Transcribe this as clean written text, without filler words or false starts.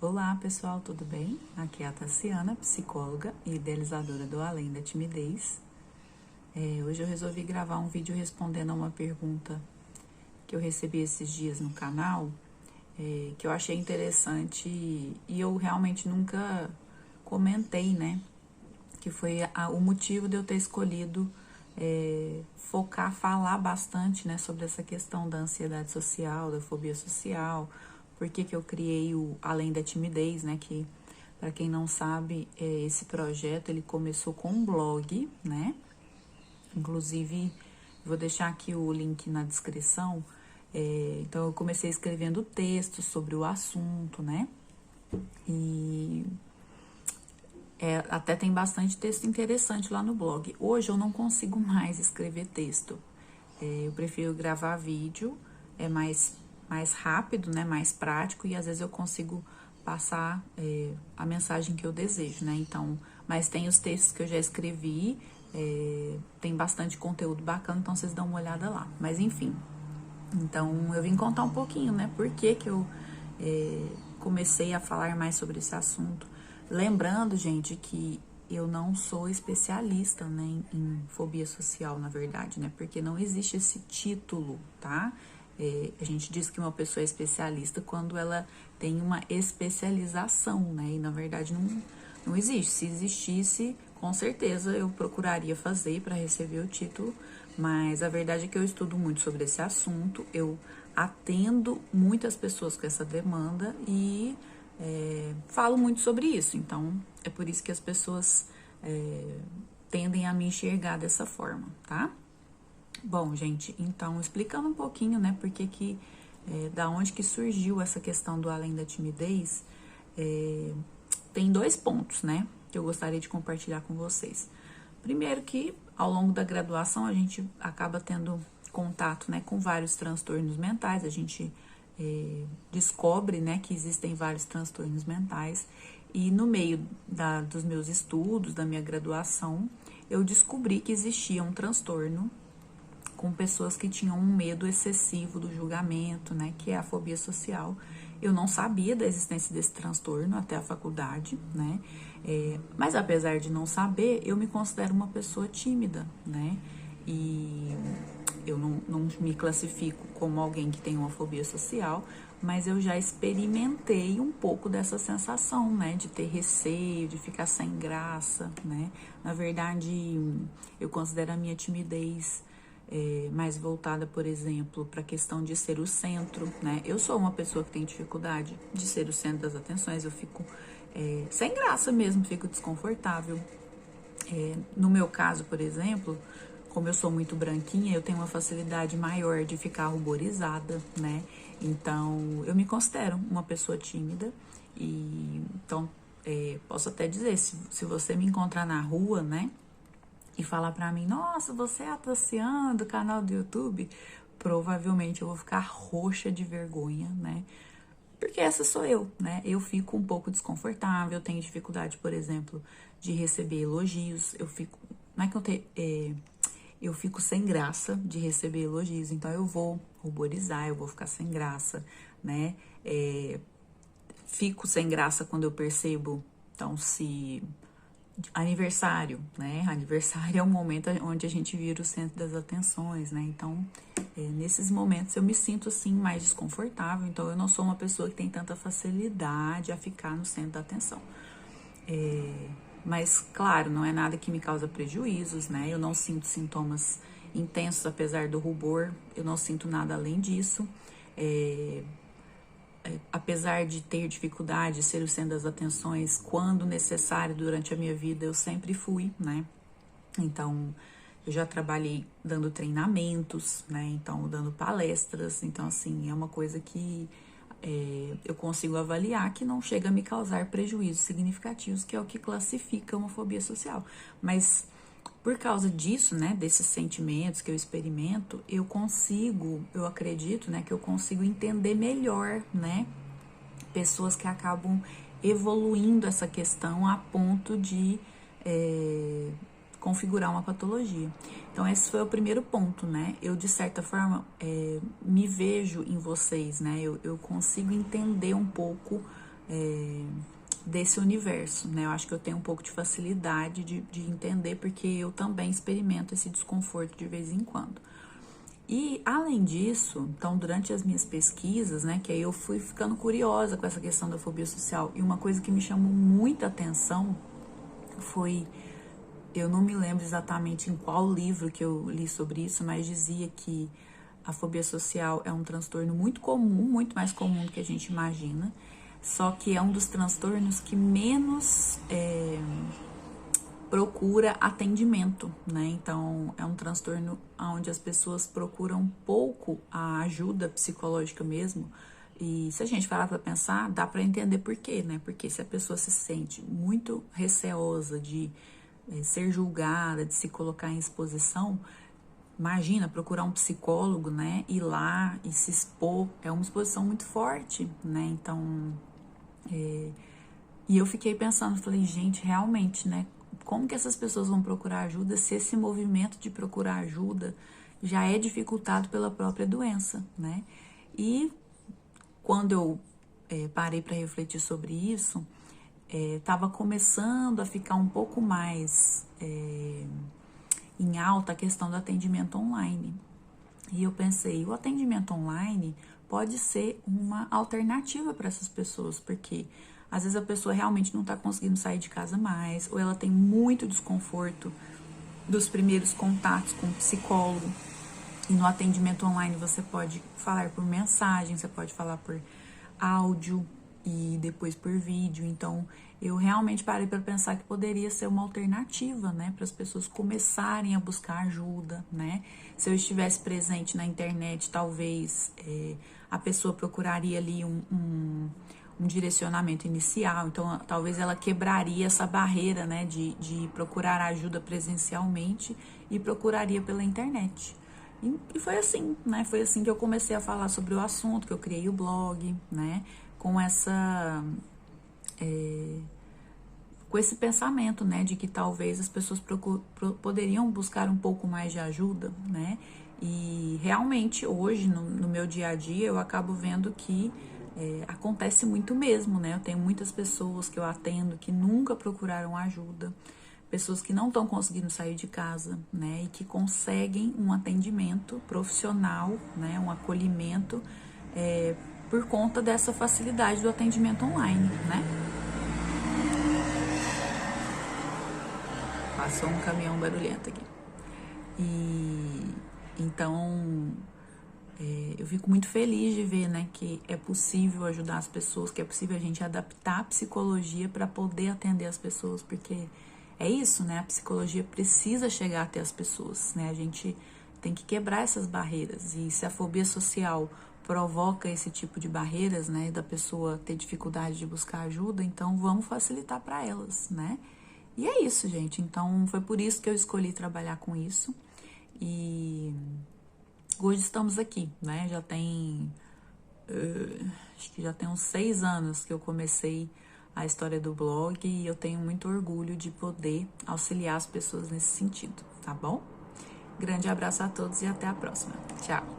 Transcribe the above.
Olá pessoal, tudo bem? Aqui é a Tassiana, psicóloga e idealizadora do Além da Timidez. Hoje eu resolvi gravar um vídeo respondendo a uma pergunta que eu recebi esses dias no canal, que eu achei interessante e eu realmente nunca comentei, né? Que foi o motivo de eu ter escolhido falar bastante, né, sobre essa questão da ansiedade social, da fobia social. Por que eu criei o Além da Timidez, né, que para quem não sabe, esse projeto ele começou com um blog, né, inclusive vou deixar aqui o link na descrição. Então eu comecei escrevendo textos sobre o assunto, né, e até tem bastante texto interessante lá no blog. Hoje eu não consigo mais escrever texto. Eu prefiro gravar vídeo, é mais rápido, né? Mais prático e às vezes eu consigo passar a mensagem que eu desejo, né? Então, mas tem os textos que eu já escrevi, tem bastante conteúdo bacana, então vocês dão uma olhada lá. Mas enfim, então eu vim contar um pouquinho, né? Por que eu comecei a falar mais sobre esse assunto. Lembrando, gente, que eu não sou especialista, né, em fobia social, na verdade, né? Porque não existe esse título, tá? A gente diz que uma pessoa é especialista quando ela tem uma especialização, né? E na verdade não existe. Se existisse, com certeza eu procuraria fazer para receber o título, mas a verdade é que eu estudo muito sobre esse assunto, eu atendo muitas pessoas com essa demanda e falo muito sobre isso, então é por isso que as pessoas tendem a me enxergar dessa forma, tá? Bom, gente, então explicando um pouquinho, né, porque da onde que surgiu essa questão do Além da Timidez, tem dois pontos, né, que eu gostaria de compartilhar com vocês. Primeiro que ao longo da graduação a gente acaba tendo contato, né, com vários transtornos mentais, a gente descobre, né, que existem vários transtornos mentais e no meio dos meus estudos, da minha graduação, eu descobri que existia um transtorno com pessoas que tinham um medo excessivo do julgamento, né, que é a fobia social. Eu não sabia da existência desse transtorno até a faculdade, né, mas apesar de não saber, eu me considero uma pessoa tímida, né, e eu não me classifico como alguém que tem uma fobia social, mas eu já experimentei um pouco dessa sensação, né, de ter receio, de ficar sem graça, né. Na verdade, eu considero a minha timidez mais voltada, por exemplo, para a questão de ser o centro, né. Eu sou uma pessoa que tem dificuldade de ser o centro das atenções, eu fico sem graça mesmo, fico desconfortável. No meu caso, por exemplo, como eu sou muito branquinha, eu tenho uma facilidade maior de ficar ruborizada, né? Então, eu me considero uma pessoa tímida e então posso até dizer, se você me encontrar na rua, né? E falar pra mim, nossa, você é a Tassiana do canal do YouTube, provavelmente eu vou ficar roxa de vergonha, né? Porque essa sou eu, né? Eu fico um pouco desconfortável, eu tenho dificuldade, por exemplo, de receber elogios, não é que eu fico sem graça de receber elogios, então eu vou ruborizar, eu vou ficar sem graça, né? Fico sem graça quando eu percebo, então, se aniversário, né? Aniversário é um momento onde a gente vira o centro das atenções, né? Então, nesses momentos eu me sinto, assim, mais desconfortável. Então, eu não sou uma pessoa que tem tanta facilidade a ficar no centro da atenção. Mas, claro, não é nada que me causa prejuízos, né? Eu não sinto sintomas intensos, apesar do rubor. Eu não sinto nada além disso. Apesar de ter dificuldade de ser o centro das atenções, quando necessário durante a minha vida, eu sempre fui, né? Então, eu já trabalhei dando treinamentos, né? Então, dando palestras. Então, assim, é uma coisa que eu consigo avaliar que não chega a me causar prejuízos significativos, que é o que classifica uma fobia social. Mas por causa disso, né, desses sentimentos que eu experimento, eu acredito, né, que eu consigo entender melhor, né, pessoas que acabam evoluindo essa questão a ponto de configurar uma patologia. Então, esse foi o primeiro ponto, né? Eu, de certa forma, me vejo em vocês, né? Eu consigo entender um pouco desse universo, né? Eu acho que eu tenho um pouco de facilidade de entender, porque eu também experimento esse desconforto de vez em quando. E, além disso, então, durante as minhas pesquisas, né, que aí eu fui ficando curiosa com essa questão da fobia social, e uma coisa que me chamou muita atenção foi, eu não me lembro exatamente em qual livro que eu li sobre isso, mas dizia que a fobia social é um transtorno muito comum, muito mais comum do que a gente imagina, só que é um dos transtornos que menos procura atendimento, né? Então, é um transtorno onde as pessoas procuram pouco a ajuda psicológica mesmo. E se a gente parar para pensar, dá para entender por quê, né? Porque se a pessoa se sente muito receosa de ser julgada, de se colocar em exposição, imagina procurar um psicólogo, né? Ir lá e se expor, é uma exposição muito forte, né? Então, e eu fiquei pensando, falei, gente, realmente, né? Como que essas pessoas vão procurar ajuda se esse movimento de procurar ajuda já é dificultado pela própria doença, né? E quando eu parei para refletir sobre isso, estava começando a ficar um pouco mais em alta a questão do atendimento online. E eu pensei, o atendimento online pode ser uma alternativa para essas pessoas, porque às vezes a pessoa realmente não está conseguindo sair de casa mais, ou ela tem muito desconforto dos primeiros contatos com o psicólogo. E no atendimento online você pode falar por mensagem, você pode falar por áudio e depois por vídeo. Então, eu realmente parei para pensar que poderia ser uma alternativa, né, para as pessoas começarem a buscar ajuda, né? Se eu estivesse presente na internet, talvez a pessoa procuraria ali um direcionamento inicial, então talvez ela quebraria essa barreira, né, de procurar ajuda presencialmente e procuraria pela internet. E foi assim, né, foi assim que eu comecei a falar sobre o assunto, que eu criei o blog, né, com com esse pensamento, né, de que talvez as pessoas poderiam buscar um pouco mais de ajuda, né, e realmente hoje, no meu dia a dia, eu acabo vendo que acontece muito mesmo, né? Eu tenho muitas pessoas que eu atendo que nunca procuraram ajuda, pessoas que não estão conseguindo sair de casa, né? E que conseguem um atendimento profissional, né? Um acolhimento por conta dessa facilidade do atendimento online, né? Passou um caminhão barulhento aqui. E então eu fico muito feliz de ver, né, que é possível ajudar as pessoas, que é possível a gente adaptar a psicologia para poder atender as pessoas, porque é isso, né? A psicologia precisa chegar até as pessoas, né? A gente tem que quebrar essas barreiras. E se a fobia social provoca esse tipo de barreiras, né, da pessoa ter dificuldade de buscar ajuda, então vamos facilitar para elas, né? E é isso, gente. Então foi por isso que eu escolhi trabalhar com isso. E hoje estamos aqui, né? Já tem, acho que já tem uns 6 anos que eu comecei a história do blog e eu tenho muito orgulho de poder auxiliar as pessoas nesse sentido, tá bom? Grande abraço a todos e até a próxima. Tchau!